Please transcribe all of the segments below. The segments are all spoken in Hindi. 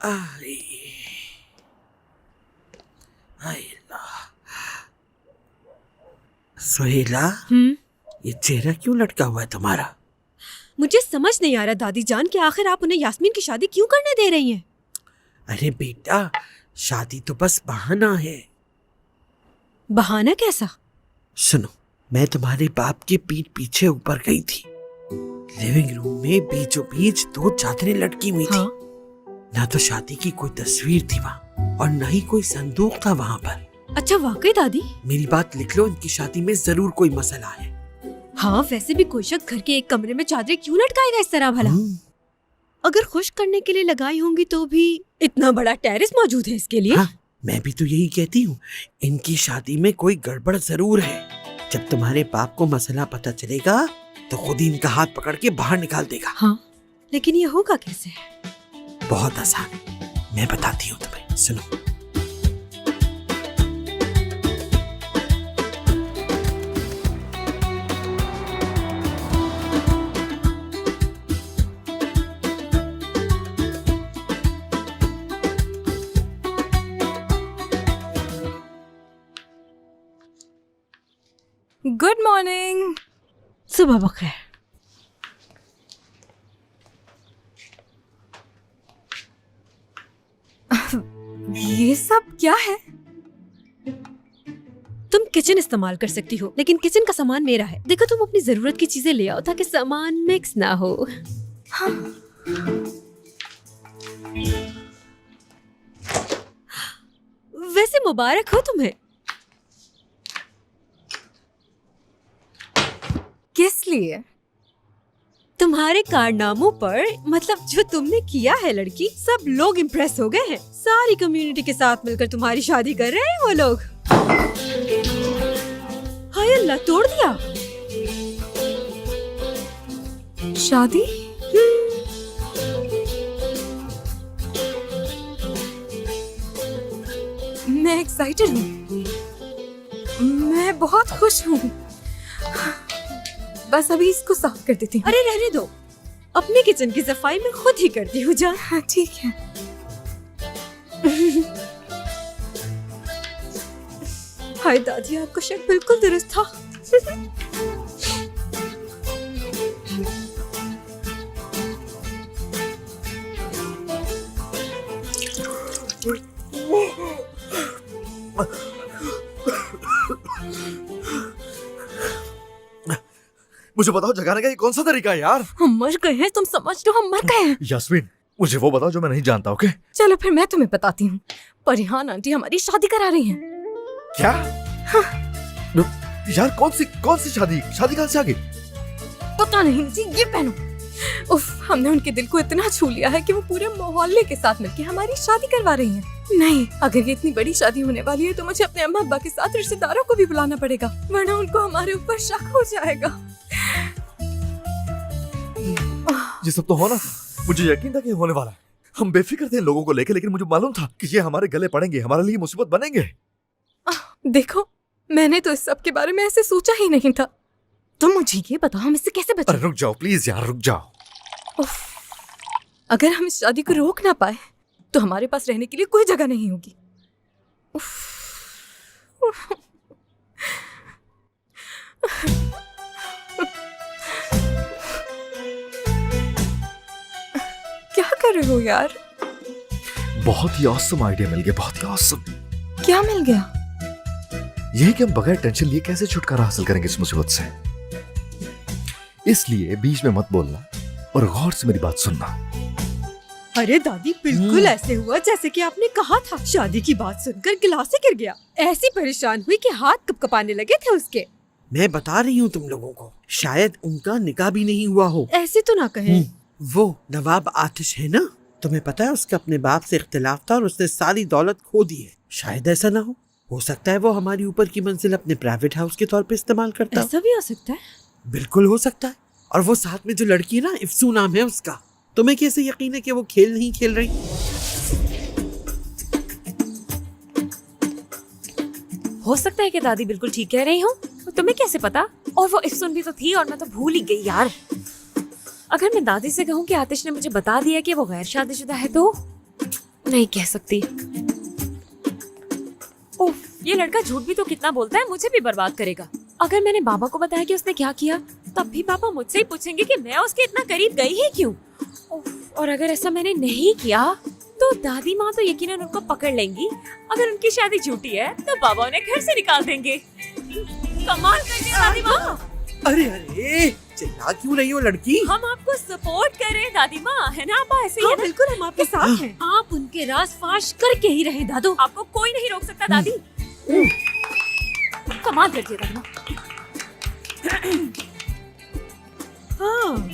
आई, आई अल्लाह। सुहेला, ये चेहरा क्यों लटका हुआ है तुम्हारा? मुझे समझ नहीं आ रहा दादी जान कि आखिर आप उन्हें यास्मीन की शादी क्यों करने दे रही हैं? अरे बेटा, शादी तो बस बहाना है। बहाना कैसा? सुनो, मैं तुम्हारे बाप के पीठ पीछे ऊपर गई थी। लिविंग रूम में बीचों बीच 2 चादरें लटकी हुई थी। ना तो शादी की कोई तस्वीर थी वहाँ और न ही कोई संदूक था वहाँ पर। अच्छा वाकई दादी? मेरी बात लिख लो, इनकी शादी में जरूर कोई मसला है। हाँ, वैसे भी कोई शख्स घर के एक कमरे में चादरें क्यों लटकाएगा इस तरह भला? अगर खुश करने के लिए लगाई होंगी तो भी इतना बड़ा टेरेस मौजूद है इसके लिए। हाँ, मैं भी तो यही कहती हूँ, इनकी शादी में कोई गड़बड़ जरूर है। जब तुम्हारे बाप को मसला पता चलेगा तो खुद ही इनका हाथ पकड़ के बाहर निकाल देगा। हाँ, लेकिन ये होगा कैसे? बहुत आसान, मैं बताती हूँ तुम्हें, सुनो। Good morning. सुबह बखैर। ये सब क्या है? तुम किचन इस्तेमाल कर सकती हो, लेकिन किचन का सामान मेरा है। देखो, तुम अपनी जरूरत की चीजें ले आओ ताकि सामान मिक्स ना हो। हाँ। वैसे मुबारक हो तुम्हें। किस लिए? तुम्हारे कारनामों पर, मतलब जो तुमने किया है लड़की, सब लोग इम्प्रेस हो गए हैं। सारी कम्युनिटी के साथ मिलकर तुम्हारी शादी कर रहे हैं वो लोग। हाय अल्लाह, तोड़ दिया। शादी? मैं एक्साइटेड हूँ, मैं बहुत खुश हूँ। बस अभी इसको साफ कर देती हूँ। अरे रहने दो, अपने किचन की सफाई मैं खुद ही करती हूँ जान। हाँ ठीक है। हाय दादी, आपका शक बिल्कुल दुरुस्त था। मुझे बताओ, जगाने का ये कौन सा तरीका है यार? हम मर गए हैं, तुम समझ लो हम मर गए हैं। यास्मीन, मुझे वो बताओ जो मैं नहीं जानता। ओके चलो फिर मैं तुम्हें बताती हूँ। परिहान आंटी हमारी शादी करा रही हैं। क्या? हाँ। यार कौन सी शादी कहाँ से आ गई? पता नहीं जी, ये पहनो। उफ, हमने उनके दिल को इतना छू लिया है कि वो पूरे मोहल्ले के साथ मिलकर हमारी शादी करवा रही हैं। नहीं, अगर ये इतनी बड़ी शादी होने वाली है तो मुझे अपने अम्मा अब्बा के साथ रिश्तेदारों को भी बुलाना पड़ेगा, वरना उनको हमारे ऊपर शक हो जाएगा। ये सब तो होना था, मुझे यकीन था कि होने वाला है। हम बेफिक्र थे लोगों को लेकर, लेकिन मुझे मालूम था कि ये हमारे गले पड़ेंगे, हमारे लिए मुसीबत बनेंगे। देखो, मैंने तो इस सब के बारे में ऐसे सोचा ही नहीं था। तुम मुझे ये बताओ, हम इससे कैसे बचें? अरे रुक जाओ प्लीज यार, रुक जाओ। अगर हम इस शादी को रोक ना पाए तो हमारे पास रहने के लिए कोई जगह नहीं होगी। क्या कर रहे हो यार? बहुत ही ऑसम आइडिया मिल गया, बहुत ही ऑसम। क्या मिल गया? यही कि हम बगैर टेंशन लिए कैसे छुटकारा हासिल करेंगे इस मुसीबत से। इसलिए बीच में मत बोलना और गौर से मेरी बात सुनना। अरे दादी, बिल्कुल ऐसे हुआ जैसे कि आपने कहा था। शादी की बात सुनकर गिलास ही गिर गया। ऐसी परेशान हुई कि हाथ कपकपाने लगे थे उसके। मैं बता रही हूँ तुम लोगों को, शायद उनका निकाह भी नहीं हुआ हो। ऐसे तो ना कहें। वो नवाब आतिश है ना, तुम्हें पता है उसका अपने बाप से इख्तिलाफ था और उसने सारी दौलत खो दी है। शायद ऐसा ना हो सकता है वो हमारी ऊपर की मंजिल अपने प्राइवेट हाउस के तौर पे इस्तेमाल करता हो। ऐसा भी हो सकता है। बिल्कुल हो सकता है। और वो साथ में जो लड़की है ना, इफ्सू नाम है उसका, तुम्हें कैसे यकीन है कि वो खेल नहीं खेल रही? हो सकता है कि दादी बिल्कुल ठीक कह रही हूँ। तुम्हें कैसे पता? और वो इफ्सून भी तो थी और मैं तो भूल ही गई यार। अगर मैं दादी से कहूँ कि आतिश ने मुझे बता दिया कि वो गैर शादीशुदा है तो नहीं कह सकती। उफ, ये लड़का झूठ भी तो कितना बोलता है, मुझे भी बर्बाद करेगा। अगर मैंने बाबा को बताया कि उसने क्या किया, तब भी पापा मुझसे ही पूछेंगे कि मैं उसके इतना करीब गई ही क्यों। उफ, और अगर ऐसा मैंने नहीं किया तो दादी माँ तो यकीनन उनको पकड़ लेंगी। अगर उनकी शादी झूठी है तो बाबा उन्हें घर से निकाल देंगे। कमाल कर दिया दादी माँ। अरे अरे, चिल्ला क्यों रही हो लड़की? हम आपको सपोर्ट कर रहे हैं दादी माँ, है ना? आप ऐसे ही हाँ है ना? बिल्कुल, हम आपके साथ हैं। आप उनके राज फाश करके ही रहे दादू। आपको कोई नहीं रोक सकता दादी। कमाल कर दिया दादी माँ। हाँ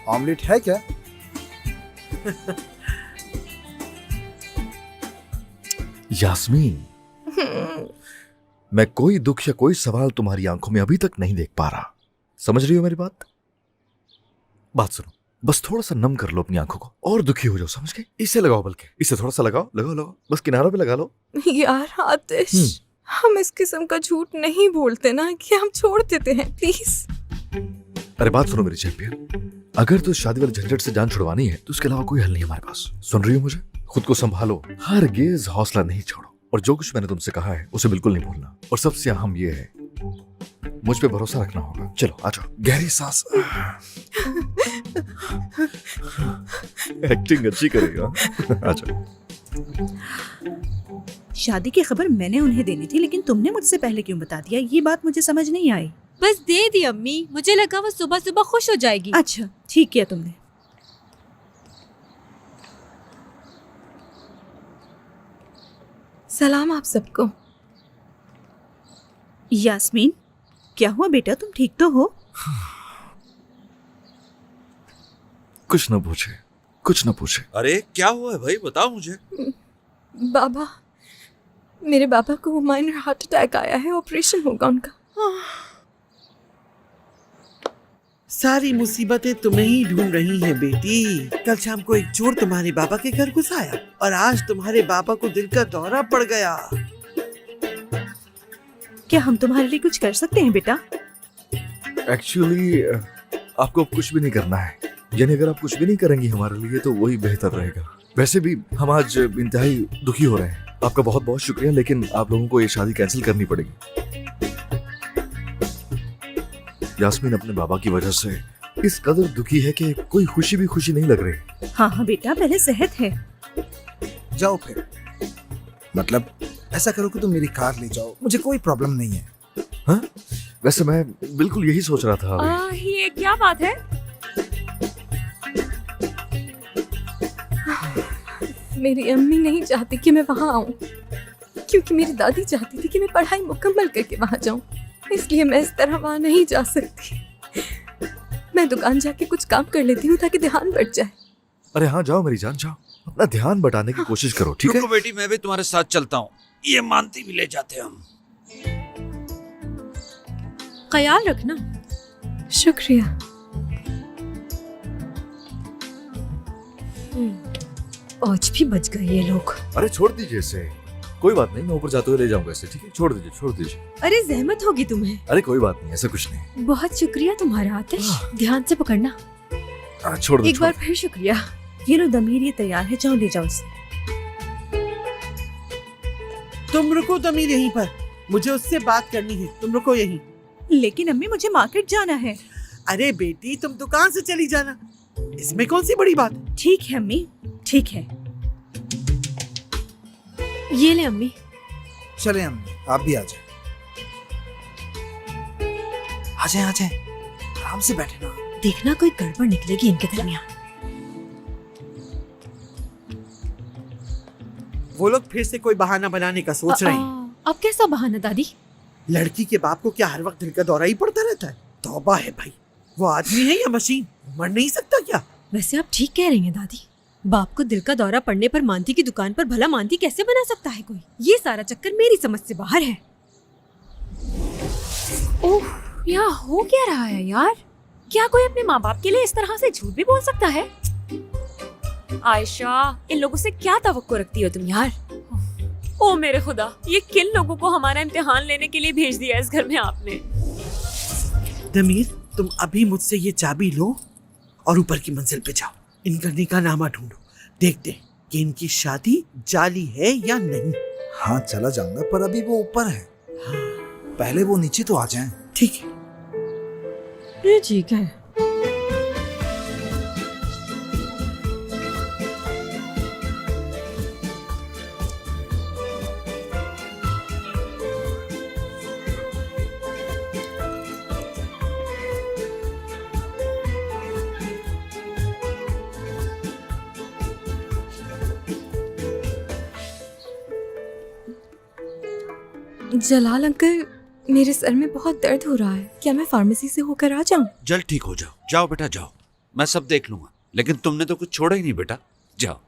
ऑमलेट है क्या? यास्मीन, मैं कोई दुख या कोई सवाल तुम्हारी आंखों में अभी तक नहीं देख पा रहा। समझ रही हो मेरी बात? बात सुनो, बस थोड़ा सा नम कर लो अपनी आंखों को और दुखी हो जाओ, समझ गए? इसे लगाओ, बल्कि इसे थोड़ा सा लगाओ लगाओ लगाओ, बस किनारों पे लगा लो। यार आतिश, हम इस किस्म का झूठ नहीं बोलते ना कि हम छोड़ देते हैं, प्लीज। अरे बात सुनो मेरी चैंपियन, अगर तो शादी वाले झंझट से जान छुड़वानी है तो उसके अलावा कोई हल नहीं हमारे पास। सुन रही हो मुझे? खुद को संभालो, हरगिज़ हौसला नहीं छोड़ो, और जो कुछ मैंने तुमसे कहा है उसे बिल्कुल नहीं भूलना। और सबसे अहम ये है, मुझ पे भरोसा रखना होगा। चलो आ जाओ, गहरी सांस। एक्टिंग अच्छी करेगा। आ जाओ। शादी की खबर मैंने उन्हें देनी थी, लेकिन तुमने मुझसे पहले क्यों बता दिया? ये बात मुझे समझ नहीं आई। बस दे दी अम्मी, मुझे लगा वो सुबह सुबह खुश हो जाएगी। अच्छा, ठीक किया तुमने। सलाम आप सबको। यास्मीन, क्या हुआ बेटा? तुम ठीक तो हो? कुछ न पूछे, कुछ न पूछे। अरे क्या हुआ है भाई, बताओ मुझे। बाबा, मेरे बाबा को माइनर हार्ट अटैक आया है, ऑपरेशन होगा उनका। सारी मुसीबतें तुम्हें ही ढूंढ रही हैं बेटी। कल शाम को एक चोर तुम्हारे बाबा के घर घुस आया और आज तुम्हारे बाबा को दिल का दौरा पड़ गया। क्या हम तुम्हारे लिए कुछ कर सकते हैं बेटा? एक्चुअली आपको अब कुछ भी नहीं करना है, यानी अगर आप कुछ भी नहीं करेंगी हमारे लिए तो वही बेहतर रहेगा। वैसे भी हम आज इंतहाई दुखी हो रहे हैं। आपका बहुत बहुत शुक्रिया, लेकिन आप लोगों को ये शादी कैंसिल करनी पड़ेगी। यास्मीन अपने बाबा की वजह से इस कदर दुखी है कि कोई खुशी भी खुशी नहीं लग रही। हाँ हाँ बेटा, पहले सेहत है। जाओ फिर, मतलब ऐसा करो कि तुम मेरी कार ले जाओ, मुझे कोई प्रॉब्लम नहीं है। हाँ, वैसे मैं बिल्कुल यही सोच रहा था अभी। ये क्या बात है? मेरी अम्मी नहीं चाहती कि मैं वहाँ आऊँ, क्योंकि मेरी दादी चाहती थी कि मैं पढ़ाई मुकम्मल करके वहाँ जाऊँ, इसलिए मैं इस तरह वहाँ नहीं जा सकती। मैं दुकान जाके कुछ काम कर लेती हूँ ताकि ध्यान बढ़ जाए। अरे हाँ, जाओ मेरी जान, जाओ, अपना ध्यान बटाने की कोशिश करो, ठीक है? रुको बेटी, मैं भी तुम्हारे साथ चलता हूँ, ये मानती भी ले जाते हम। ख्याल रखना। शुक्रिया। आज भी बच गए ये लोग। अरे छोड़ दीजिए इसे, कोई बात नहीं, मैं ऊपर जाते हुए ले जाऊंगा इसे, ठीक है? छोड़ दीजिए, छोड़ दीजिए। अरे जहमत होगी तुम्हें। अरे कोई बात नहीं, ऐसा कुछ नहीं। बहुत शुक्रिया तुम्हारा आतिश, ध्यान से पकड़ना। छोड़ दो, एक छोड़ बार फिर शुक्रिया। ये लो दमीर, ये तैयार है, जाओ ले जाओ इसे। तुम रुको दमीर यहीं पर, मुझे उससे बात करनी है। तुम रुको यहीं। लेकिन अम्मी, मुझे मार्केट जाना है। अरे बेटी, तुम दुकान से चली जाना, इसमें कौन सी बड़ी बात है। ठीक है अम्मी, ठीक है। ये ले अम्मी। चले अम्मी, आप भी आ जाए। आ जाए, आ जाए, आराम से बैठे ना। देखना कोई गड़बड़ निकलेगी इनके दरमियान। वो लोग फिर से कोई बहाना बनाने का सोच रहे हैं। अब कैसा बहाना दादी? लड़की के बाप को क्या हर वक्त दिल का दौरा ही पड़ता रहता है? तौबा है भाई, वो आदमी है या मशीन? मर नहीं सकता क्या? वैसे आप ठीक कह रही हैं दादी। बाप को दिल का दौरा पड़ने पर मानती की दुकान पर भला मानती कैसे बना सकता है कोई? ये सारा चक्कर मेरी समझ से बाहर है। ओह, यहाँ हो क्या रहा है यार? क्या कोई अपने माँ बाप के लिए इस तरह से झूठ भी बोल सकता है? आयशा, इन लोगों से क्या तवक्को रखती हो तुम यार? ओ मेरे खुदा, ये किन लोगों को हमारा इम्तिहान लेने के लिए भेज दिया इस घर में आपने? दमीर, तुम अभी मुझसे ये चाबी लो और ऊपर की मंजिल पे जाओ। इनका निकाहनामा ढूंढो, देखते हैं कि इनकी शादी जाली है या नहीं। हाँ चला जाऊंगा, पर अभी वो ऊपर है। पहले वो नीचे तो आ जाएं। ठीक है। ये ठीक है। जलाल अंकल, मेरे सर में बहुत दर्द हो रहा है, क्या मैं फार्मेसी से होकर आ जाऊं? जल्द ठीक हो जाओ। जाओ बेटा जाओ, मैं सब देख लूंगा। लेकिन तुमने तो कुछ छोड़ा ही नहीं बेटा, जाओ।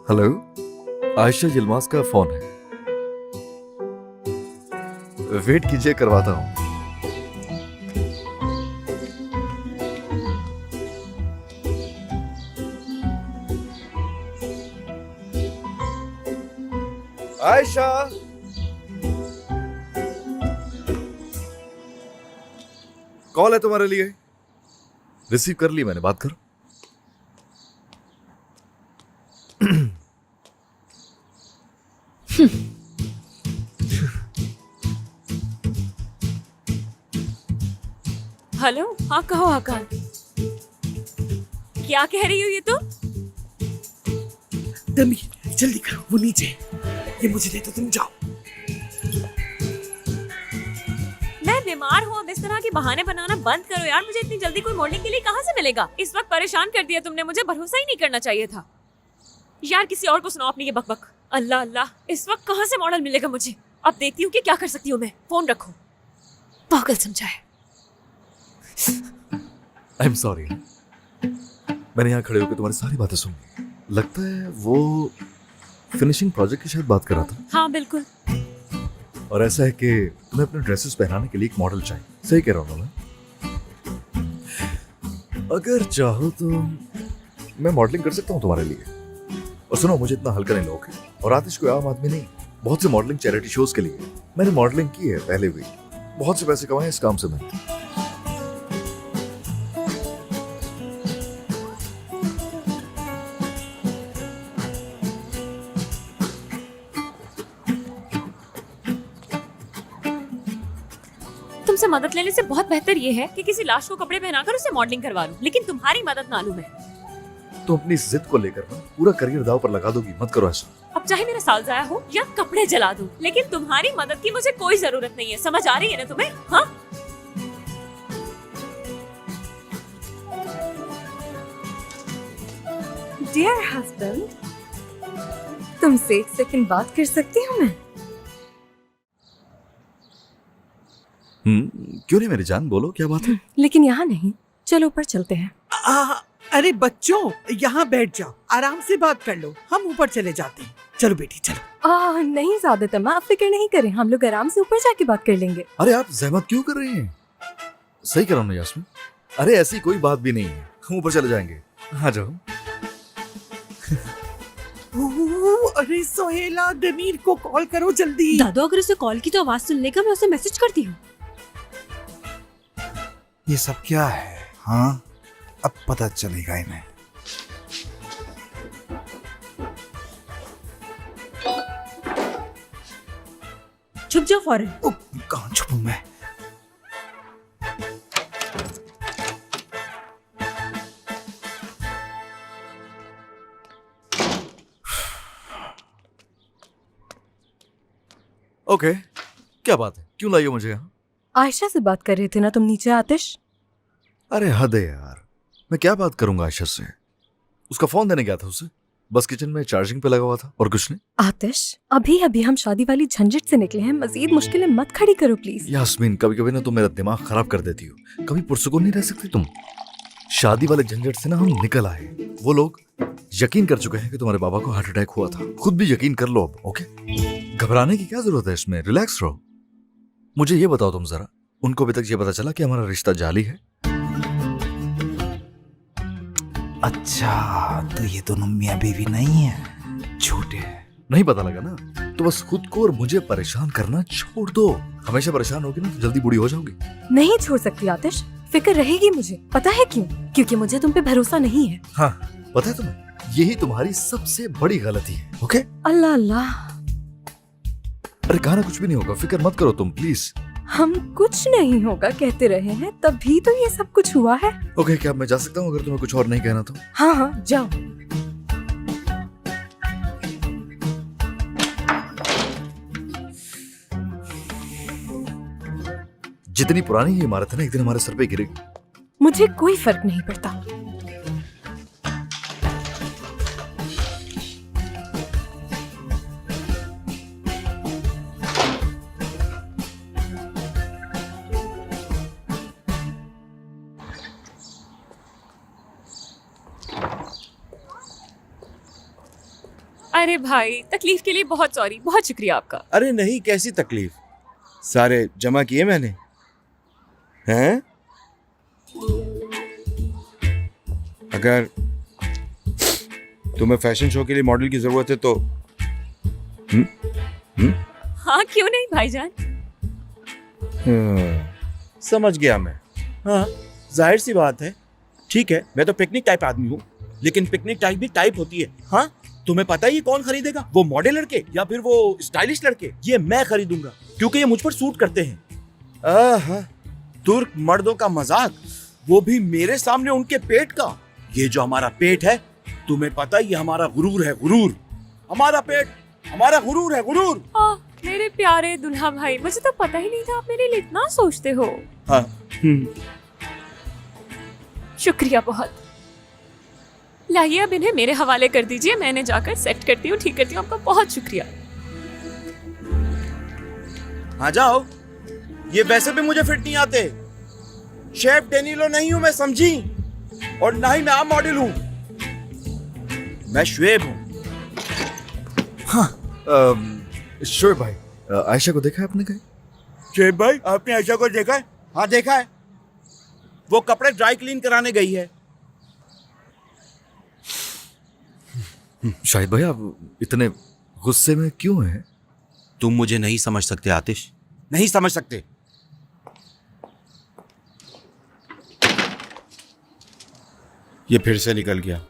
हेलो, आयशा यिल्माज का फोन है। वेट कीजिए, करवाता हूं। आयशा, कॉल है तुम्हारे लिए। रिसीव कर ली मैंने, बात करो। हेलो, हाँ कहो आकाश। क्या कह रही हो ये तो? दमीर जल्दी करो, वो नीचे। ये मुझे दे दो, तुम जाओ। मैं बीमार हूँ, अब इस तरह के बहाने बनाना बंद करो यार। मुझे इतनी जल्दी कोई मॉडलिंग के लिए कहाँ से मिलेगा? इस वक्त परेशान कर दिया तुमने मुझे, भरोसा ही नहीं करना चाहिए था यार। किसी और को सुनाओ अपनी ये बकबक। अल्लाह अल्लाह, इस वक्त कहाँ से मॉडल मिलेगा मुझे? अब देखती हूँ कि क्या कर सकती हूँ मैं। फोन रखो, पागल समझा है। I am sorry. मैंने यहाँ खड़े होकर तुम्हारी सारी बातें सुनी। लगता है वो फिनिशिंग प्रोजेक्ट की शायद बात कर रहा था। हाँ बिल्कुल। और ऐसा है कि तुम्हें अपने ड्रेसेस पहनाने के लिए एक मॉडल चाहिए। सही कह रहा हूँ ना मैं? अगर चाहो तो मैं मॉडलिंग कर सकता हूँ तुम्हारे लिए। और सुनो, मुझे इतना हल्का नहीं लोगे। और आतिश कोई आम आदमी नहीं, बहुत से मॉडलिंग चैरिटी शोज के लिए मैंने मॉडलिंग की है पहले भी। बहुत से पैसे कमाए इस काम से मैंने। तुमसे मदद लेने से बहुत बेहतर ये है कि किसी लाश को कपड़े पहनाकर उसे मॉडलिंग करवा लूं। लेकिन तुम्हारी मदद ना लूं मैं। तुम अपनी जिद को लेकर ना पूरा करियर दाव पर लगा दोगी, मत करो ऐसा। अब चाहे मेरा साल जाया हो या कपड़े जला दूं, लेकिन तुम्हारी मदद की मुझे कोई जरूरत नहीं है। समझ आ रही है ना तुम्हें? हाँ डियर हस्बैंड, तुमसे एक सेकंड बात कर सकती हूँ मैं? क्यों नहीं मेरी जान, बोलो क्या बात है। लेकिन यहाँ नहीं, चलो ऊपर चलते हैं। अरे बच्चों, यहाँ बैठ जाओ, आराम से बात कर लो। हम ऊपर चले जाते हैं। चलो बेटी चलो। नहीं ज़्यादा अम्मा, आप फिक्र नहीं करें, हम लोग आराम से ऊपर जाके बात कर लेंगे। अरे आप जहमत क्यों कर रही हैं? सही कह रहा हूँ ना यास्मीन? अरे ऐसी कोई बात भी नहीं है, हम ऊपर चले जाएंगे। आ जाओ। अरे सोहेला, दमीर को कॉल करो जल्दी। दादू अगर उसे कॉल की तो आवाज सुन लेगा, मैं उसे मैसेज करती हूँ। ये सब क्या है? हाँ अब पता चलेगा इन्हें। छुप जाओ फौरन। कहाँ छुपूं मैं? ओके, क्या बात है, क्यों लाई हो मुझे यहाँ? आयशा से बात कर रहे थे ना तुम नीचे आतिश? अरे हद है यार, मैं क्या बात करूंगा आयशा से? उसका फोन देने गया था उसे, बस किचन में चार्जिंग पे लगा हुआ था और कुछ नहीं। आतिश, अभी अभी हम शादी वाली झंझट से निकले हैं, मजीद मुश्किलें मत खड़ी करो प्लीज। यास्मीन, कभी कभी ना तुम मेरा दिमाग खराब कर देती हो। कभी पुरसुकून नहीं रह सकती तुम। शादी वाले झंझट से ना हम निकल आए। वो लोग यकीन कर चुके हैं कि तुम्हारे बाबा को हार्ट अटैक हुआ था। खुद भी यकीन कर लो अब, ओके? घबराने की क्या जरूरत है इसमें, रिलैक्स रहो। मुझे ये बताओ तुम जरा, उनको अभी तक ये पता चला कि हमारा रिश्ता जाली है? अच्छा, तो ये दोनों मियाँ बीवी नहीं है, झूठे हैं। नहीं पता लगा ना? तो बस खुद को और मुझे परेशान करना छोड़ दो। हमेशा परेशान होगी ना तो जल्दी बूढ़ी हो जाओगी। नहीं छोड़ सकती आतिश, फिक्र रहेगी मुझे। पता है क्यों? क्योंकि मुझे तुम पे भरोसा नहीं है। हाँ, पता है तुम्हें, यही तुम्हारी सबसे बड़ी गलती है, ओके? अल्लाह अल्लाह, अरे कहा ना कुछ भी नहीं होगा, फिक्र मत करो तुम प्लीज। हम कुछ नहीं होगा कहते रहे हैं, तभी तो ये सब कुछ हुआ है। ओके, क्या मैं जा सकता हूँ अगर तुम्हें कुछ और नहीं कहना तो? हाँ हाँ, जाओ। जितनी पुरानी ये इमारत है ना, एक दिन हमारे सर पे गिरेगी। मुझे कोई फर्क नहीं पड़ता। अरे भाई, तकलीफ के लिए बहुत सॉरी, बहुत शुक्रिया आपका। अरे नहीं, कैसी तकलीफ, सारे जमा किए मैंने। हैं? अगर तुम्हें फैशन शो के लिए मॉडल की जरूरत है तो हाँ क्यों नहीं भाईजान। समझ गया मैं। हाँ, जाहिर सी बात है। ठीक है, मैं तो पिकनिक टाइप आदमी हूँ, लेकिन पिकनिक टाइप भी टाइप होती है। हाँ, तुम्हें पता है ये कौन खरीदेगा? वो मॉडल लड़के या फिर वो स्टाइलिश लड़के? ये मैं खरीदूंगा क्योंकि ये मुझ पर सूट करते हैं। तुर्क मर्दों का मजाक, वो भी मेरे सामने उनके पेट का। ये जो हमारा पेट है, तुम्हें पता है ये हमारा गुरूर है, गुरूर। हमारा पेट हमारा गुरूर है, गुरूर। मेरे प्यारे दुल्हा भाई, मुझे तो पता ही नहीं था आप मेरे लिए इतना सोचते हो। हाँ। शुक्रिया बहुत। लाइए अब इन्हें मेरे हवाले कर दीजिए, मैंने जाकर सेट करती हूँ, ठीक करती हूँ। आपका बहुत शुक्रिया। हाँ जाओ, ये वैसे भी मुझे फिट नहीं आते। शेफ डेनिलो नहीं हूं मैं, समझी? और ना ही मैं आम मॉडल हूं, मैं शुएब हूं। शोएब भाई, आयशा को देखा है आपने कहीं? शुएब भाई, आपने आयशा को देखा है? हाँ देखा है, वो कपड़े ड्राई क्लीन कराने गई है। शाहिद भाई, आप इतने गुस्से में क्यों हैं? तुम मुझे नहीं समझ सकते आतिश, नहीं समझ सकते। ये फिर से निकल गया।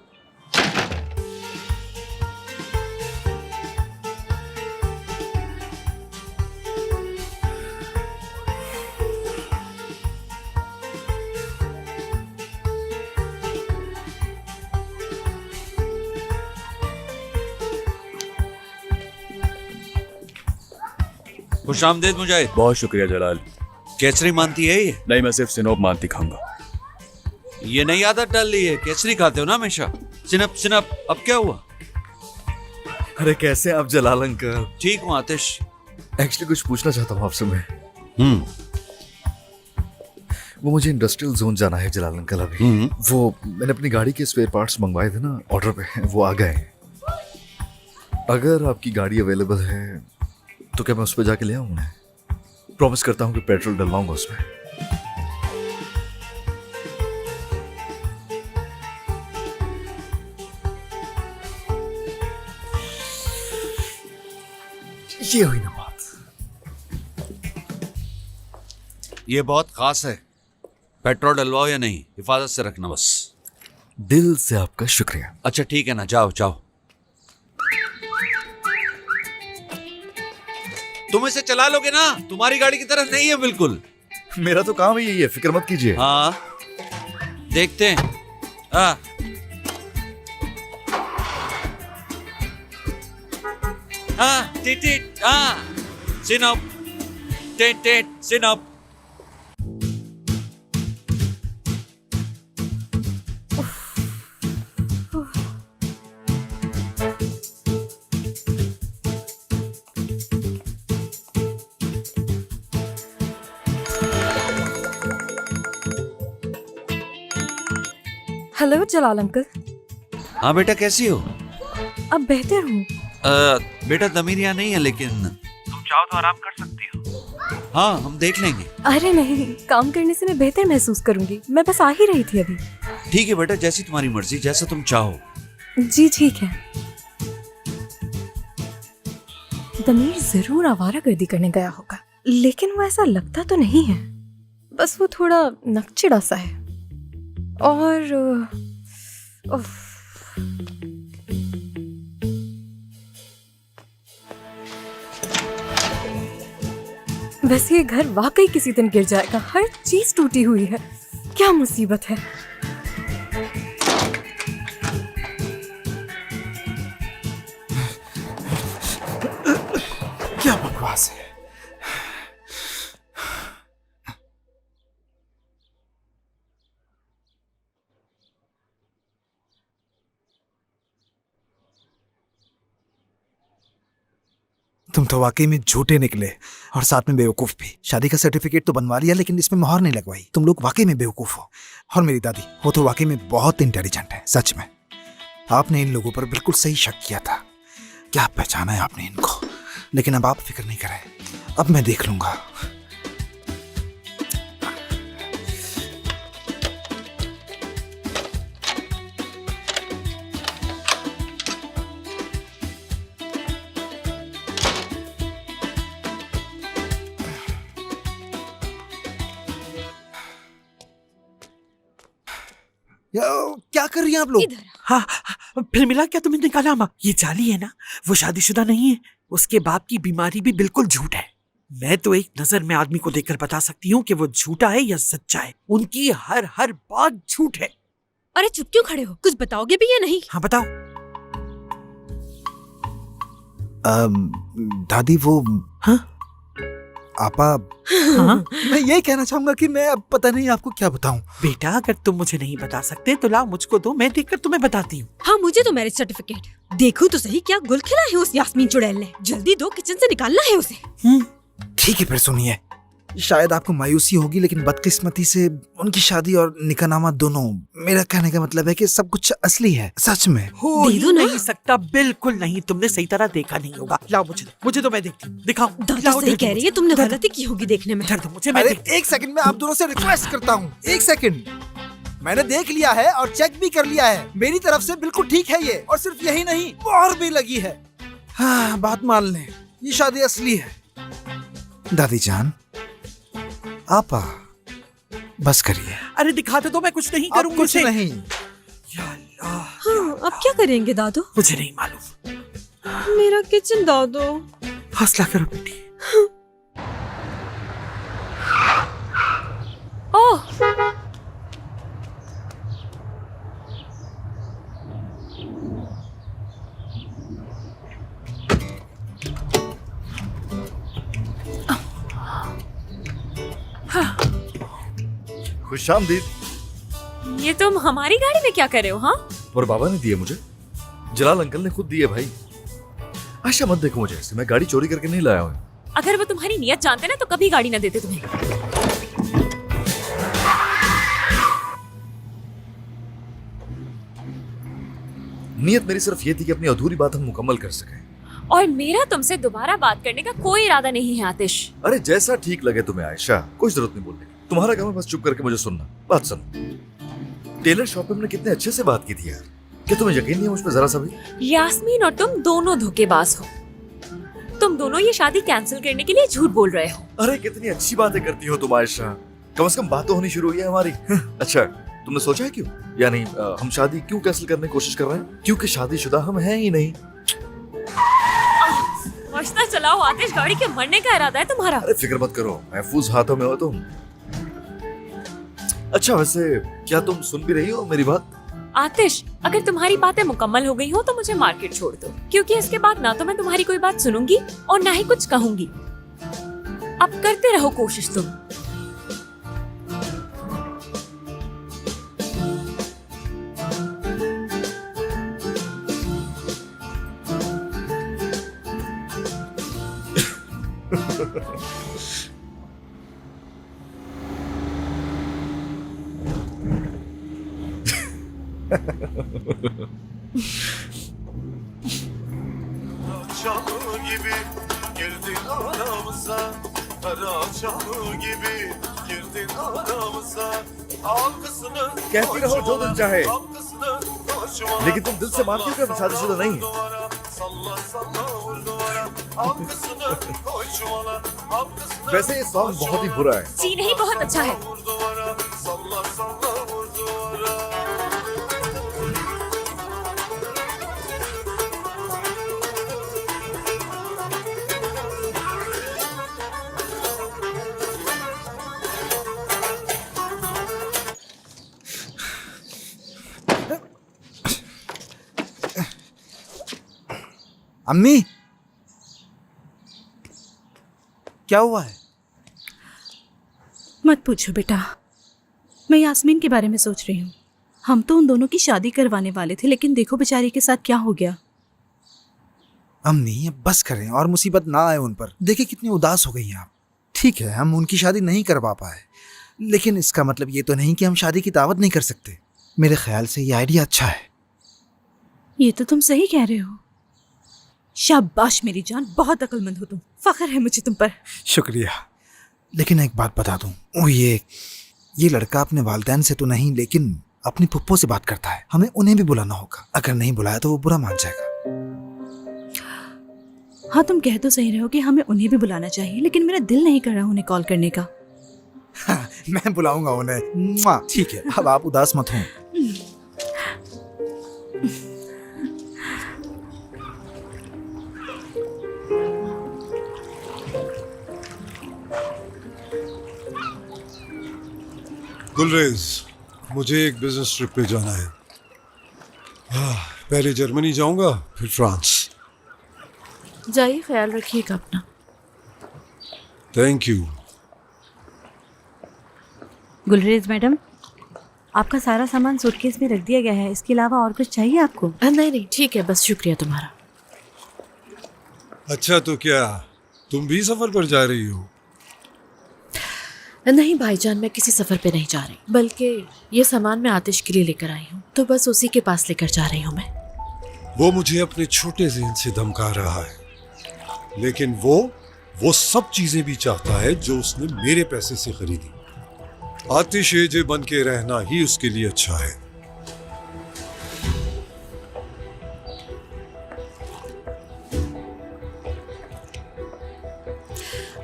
खुशामदीद मुजाहिद। बहुत शुक्रिया जलाल। केसरी मानती है ये? नहीं, मैं सिर्फ सिनोप मानती खाऊंगा। ये नई आदत डाल ली है, केसरी खाते हो ना हमेशा। सिनप सिनप, अब क्या हुआ? अरे कैसे आप जलाल अंकल? ठीक हूँ आतिश। एक्चुअली कुछ पूछना चाहता हूँ आपसे मैं। हम्म। वो मुझे इंडस्ट्रियल जोन जाना है जलाल अंकल अभी। वो मैंने अपनी गाड़ी के स्पेयर पार्ट्स मंगवाए थे ना, ऑर्डर पे, वो आ गए। अगर आपकी गाड़ी अवेलेबल है तो क्या मैं उस पर जाके ले आऊँ उन्हें? प्रॉमिस करता हूँ कि पेट्रोल डलवाऊंगा उसमें। ये हुई ना बात। ये बहुत खास है। पेट्रोल डलवाओ या नहीं, हिफाजत से रखना बस। दिल से आपका शुक्रिया। अच्छा ठीक है ना, जाओ जाओ। तुम इसे चला लोगे ना? तुम्हारी गाड़ी की तरह नहीं है बिल्कुल। मेरा तो काम ही यही है, फिक्र मत कीजिए। हाँ, देखते हैं। हाँ, हाँ, टिट टिट, हाँ, सिन अप, टिट टिट, सिन अप। हेलो जलाल अंकल। हाँ बेटा कैसी हो? अब बेहतर हूँ। बेटा दमीर यहाँ नहीं है, लेकिन तुम चाहो तो आराम कर सकती हो। हाँ हम देख लेंगे। अरे नहीं, काम करने से मैं बेहतर महसूस करूंगी। मैं बस आ ही रही थी अभी। ठीक है बेटा, जैसी तुम्हारी मर्जी, जैसा तुम चाहो। जी ठीक है। दमीर जरूर आवारागर्दी करने गया होगा, लेकिन वो ऐसा लगता तो नहीं है। बस वो थोड़ा नकचिड़ा सा है। और उफ। वैसे ये घर वाकई किसी दिन गिर जाएगा। हर चीज टूटी हुई है। क्या मुसीबत है। क्या बकवास है। तुम तो वाकई में झूठे निकले और साथ में बेवकूफ भी। शादी का सर्टिफिकेट तो बनवा लिया, लेकिन इसमें मोहर नहीं लगवाई। तुम लोग वाकई में बेवकूफ हो। और मेरी दादी, वो तो वाकई में बहुत इंटेलिजेंट है। सच में आपने इन लोगों पर बिल्कुल सही शक किया था। क्या पहचाना है आपने इनको। लेकिन अब आप फिक्र नहीं करें, अब मैं देख लूंगा। क्या कर रही हैं आप लोग? इधर। हाँ, फिर मिला क्या तुम्हें निकाला माँ? ये जाली है ना, वो शादीशुदा नहीं है। उसके बाप की बीमारी भी बिल्कुल झूठ है। मैं तो एक नजर में आदमी को देखकर बता सकती हूँ कि वो झूठा है या सच्चा है। उनकी हर बात झूठ है। अरे चुप क्यों खड़े हो? कुछ बताओगे भी या नहीं? हाँ बताओ। दादी वो हाँ? आपा, हाँ? मैं ये कहना चाहूंगा कि मैं अब पता नहीं आपको क्या बताऊं। बेटा अगर तुम मुझे नहीं बता सकते तो लाओ मुझको दो, मैं देखकर तुम्हें बताती हूँ। हाँ मुझे तो मैरिज सर्टिफिकेट। देखो तो सही क्या गुल खिला है उस यास्मीन चुड़ैल ने। जल्दी दो, किचन से निकालना है उसे। ठीक है फिर सुनिए, शायद आपको मायूसी होगी, लेकिन बदकिस्मती से उनकी शादी और निकाहनामा दोनों, मेरा कहने का मतलब है कि सब कुछ असली है। सच में हो दे ही दो ना। नहीं सकता, बिल्कुल नहीं। तुमने सही तरह देखा नहीं होगा। लाओ मुझे तो मैं देखती हूँ। दिखाओ। दादी लाओ, सही इधर कह दो रही है, मुझे। तुमने इधर गलती की होगी देखने में। इधर दो मुझे, मैं अरे देखती एक सेकंड में आप दोनों से रिक्वेस्ट करता हूँ। एक सेकंड, मैंने देख लिया है और चेक भी कर लिया है। मेरी तरफ से बिल्कुल ठीक है ये। और सिर्फ यही नहीं, मोहर भी लगी है। हाँ बात मान लें, ये शादी असली है। दादी जान, आपा बस करिए। अरे दिखाते तो मैं कुछ नहीं आप करूँगी कुछ उसे। नहीं। या अल्लाह, हाँ अब क्या करेंगे दादू? मुझे नहीं मालूम। मेरा किचन दादू। हौसला करो बेटी। ओह खुशामदीद। ये तुम हमारी गाड़ी में क्या कर रहे हो? हाँ और बाबा ने दिए मुझे, जलाल अंकल ने खुद दिए भाई। आशा मत देखो मुझे ऐसे, मैं गाड़ी चोरी करके नहीं लाया हूँ। अगर वो तुम्हारी नियत जानते ना तो कभी गाड़ी ना देते तुम्हें। नियत मेरी सिर्फ ये थी कि अपनी अधूरी बात हम मुकम्मल कर सकें। और मेरा तुमसे दोबारा बात करने का कोई इरादा नहीं है आतिश। अरे जैसा ठीक लगे तुम्हें आयशा, कोई जरूरत नहीं बोलने की। तुम्हारा काम है बस चुप करके मुझे सुनना। बात सुनो, टेलर शॉप पे हमने कितने अच्छे से बात की थी यार। क्या तुम्हें यकीन नहीं है मुझ पर जरा सा भी? यास्मीन और तुम दोनों धोखेबाज हो। तुम दोनों ये शादी कैंसिल करने के लिए झूठ बोल रहे हो। अरे कितनी अच्छी बातें करती हो तुम आयशा, कम से कम बात तो होनी शुरू हुई है हमारी। अच्छा तुमने सोचा है क्यों, यानी हम शादी क्यों कैंसिल करने की कोशिश कर रहे हैं? क्योंकि शादीशुदा हम हैं ही नहीं। मशता चलाओ आतिश, गाड़ी के मरने का इरादा है तुम्हारा? अरे फिक्र मत करो, महफूज हाथों में हो तुम। अच्छा वैसे क्या तुम सुन भी रही हो मेरी बात? आतिश अगर तुम्हारी बातें मुकम्मल हो गई हो तो मुझे मार्केट छोड़ दो, क्योंकि इसके बाद ना तो मैं तुम्हारी कोई बात सुनूंगी और ना ही कुछ कहूंगी। अब करते रहो कोशिश तुम। कहती रहो जो दिल चाहे, लेकिन तुम दिल से मानती हो कि हम शादीशुदा नहीं हैं। वैसे ये सॉन्ग बहुत ही बुरा है। जी नहीं, बहुत अच्छा है। अम्मी, क्या हुआ है? मत पूछो बेटा, मैं यास्मीन के बारे में सोच रही हूँ। हम तो उन दोनों की शादी करवाने वाले थे, लेकिन देखो बेचारी के साथ क्या हो गया। अम्मी अब बस करें और मुसीबत ना आए उन पर। देखिए कितनी उदास हो गई हैं आप। ठीक है, हम उनकी शादी नहीं करवा पाए, लेकिन इसका मतलब ये तो नहीं कि हम शादी की दावत नहीं कर सकते। मेरे ख्याल से ये आइडिया अच्छा है। ये तो तुम सही कह रहे हो। शाबाश मेरी जान, बहुत अक्लमंद हो तुम। फख्र है मुझे तुम पर। शुक्रिया। लेकिन एक बात बता दूं, ओ ये लड़का अपने वालिदैन से तो नहीं, लेकिन अपनी पुप्पो से बात करता है। हमें उन्हें भी बुलाना होगा। अगर नहीं बुलाया तो वो बुरा मान जाएगा। हाँ, तुम कह तो सही रहे हो कि हमें उन्हें भी बुलाना चाहिए, लेकिन मेरा दिल नहीं कर रहा उन्हें कॉल करने का। हाँ, मैं बुलाऊंगा उन्हें। मुआ। ठीक है, अब आप उदास मत हो। गुलरेज, मुझे एक बिजनेस ट्रिप पे जाना है। पहले जर्मनी जाऊंगा, फिर फ्रांस। जाइए, ख्याल रखिएगा अपना। Thank you. गुलरेज मैडम, आपका सारा सामान सूटकेस में रख दिया गया है। इसके अलावा और कुछ चाहिए आपको? नहीं, ठीक है, बस शुक्रिया तुम्हारा। अच्छा, तो क्या तुम भी सफर पर जा रही हो? नहीं भाईजान, मैं किसी सफर पे नहीं जा रही, बल्कि ये सामान मैं आतिश के लिए लेकर आई हूँ, तो बस उसी के पास लेकर जा रही हूँ मैं। वो मुझे अपने छोटे ज़हन से धमका रहा है, लेकिन वो सब चीजें भी चाहता है जो उसने मेरे पैसे से खरीदी। आतिश एजे बन के रहना ही उसके लिए अच्छा है।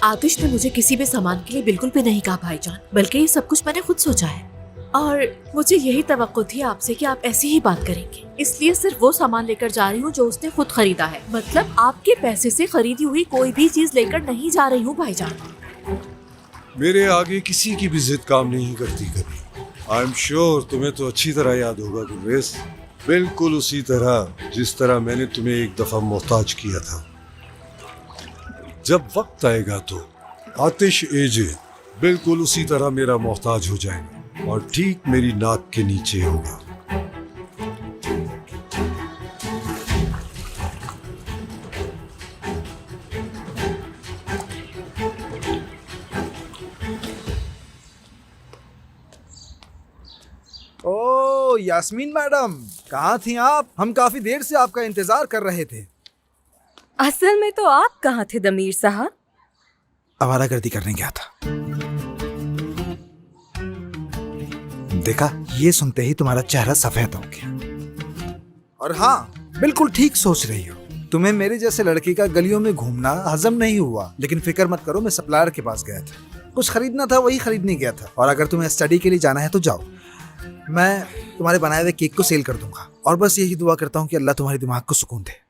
आतिश ने मुझे किसी भी सामान के लिए बिल्कुल भी नहीं कहा भाईजान, बल्कि ये सब कुछ मैंने खुद सोचा है। और मुझे यही तवक्को थी आपसे कि आप ऐसी ही बात करेंगे, इसलिए सिर्फ वो सामान लेकर जा रही हूँ जो उसने खुद खरीदा है। मतलब आपके पैसे से खरीदी हुई कोई भी चीज लेकर नहीं जा रही हूँ भाईजान। मेरे आगे किसी की भी जिद काम नहीं करती कभी। आई एम श्योर तुम्हें तो अच्छी तरह याद होगा गुलरेज, बिल्कुल उसी तरह जिस तरह मैंने तुम्हें एक दफा मोहताज किया था। जब वक्त आएगा तो आतिश एजे बिल्कुल उसी तरह मेरा मोहताज हो जाएगा और ठीक मेरी नाक के नीचे होगा। ओ यास्मीन मैडम, कहाँ थी आप? हम काफी देर से आपका इंतजार कर रहे थे। असल में तो आप कहाँ थे दमीर साहब? आवारागर्दी करने गया था। देखा, ये सुनते ही तुम्हारा चेहरा सफेद हो गया। और हाँ, बिल्कुल ठीक सोच रही हो। तुम्हें मेरे जैसे लड़के का गलियों में घूमना हजम नहीं हुआ, लेकिन फिक्र मत करो, मैं सप्लायर के पास गया था। कुछ खरीदना था, वही खरीदने गया था। और अगर तुम्हें स्टडी के लिए जाना है तो जाओ, मैं तुम्हारे बनाए हुए केक को सेल कर दूंगा। और बस यही दुआ करता हूँ कि अल्लाह तुम्हारे दिमाग को सुकून दे।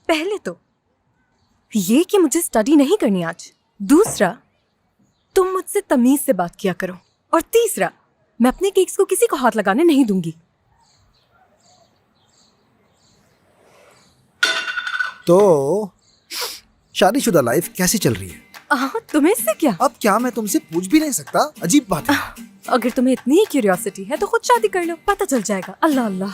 पहले तो ये कि मुझे स्टडी नहीं करनी आज। दूसरा, तुम मुझसे तमीज से बात किया करो। और तीसरा, मैं अपने केक्स को किसी को हाथ लगाने नहीं दूंगी। तो शादीशुदा लाइफ कैसी चल रही है? तुम्हें इससे क्या? अब क्या मैं तुमसे पूछ भी नहीं सकता? अजीब बात है। अगर तुम्हें इतनी क्यूरियोसिटी है तो खुद शादी कर लो, पता चल जाएगा। अल्लाह अल्लाह।